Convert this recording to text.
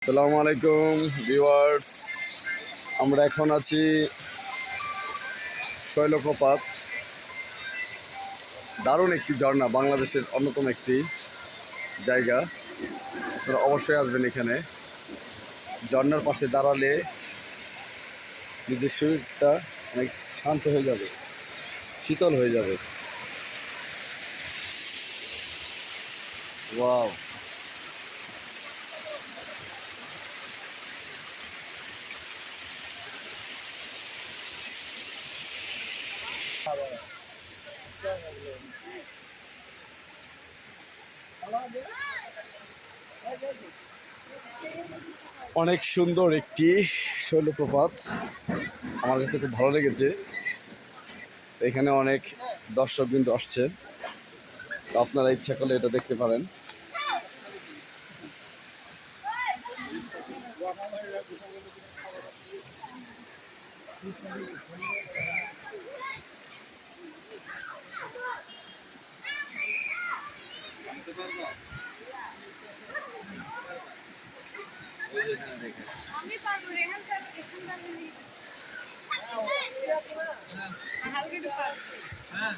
আসসালামু আলাইকুম ভিউয়ার্স। আমরা এখন আছি শৈলপ্রপাত। দারুণ একটি ঝর্ণা, বাংলাদেশের অন্যতম একটি জায়গা। আপনারা অবশ্যই আসবেন এখানে। ঝর্ণার পাশে দাঁড়ালে নিজের শরীরটা অনেক শান্ত হয়ে যাবে, শীতল হয়ে যাবে। ওয়াও! অনেক সুন্দর একটি শৈলপ্রপাত, আমার কাছে খুব ভালো লেগেছে। এখানে অনেক দর্শকবৃন্দ আসছে, তো আপনারা ইচ্ছা করলে এটা দেখতে পারেন। আমি পারবো রেহান স্যার এখান থেকে হালকা একটু পারবো। হ্যাঁ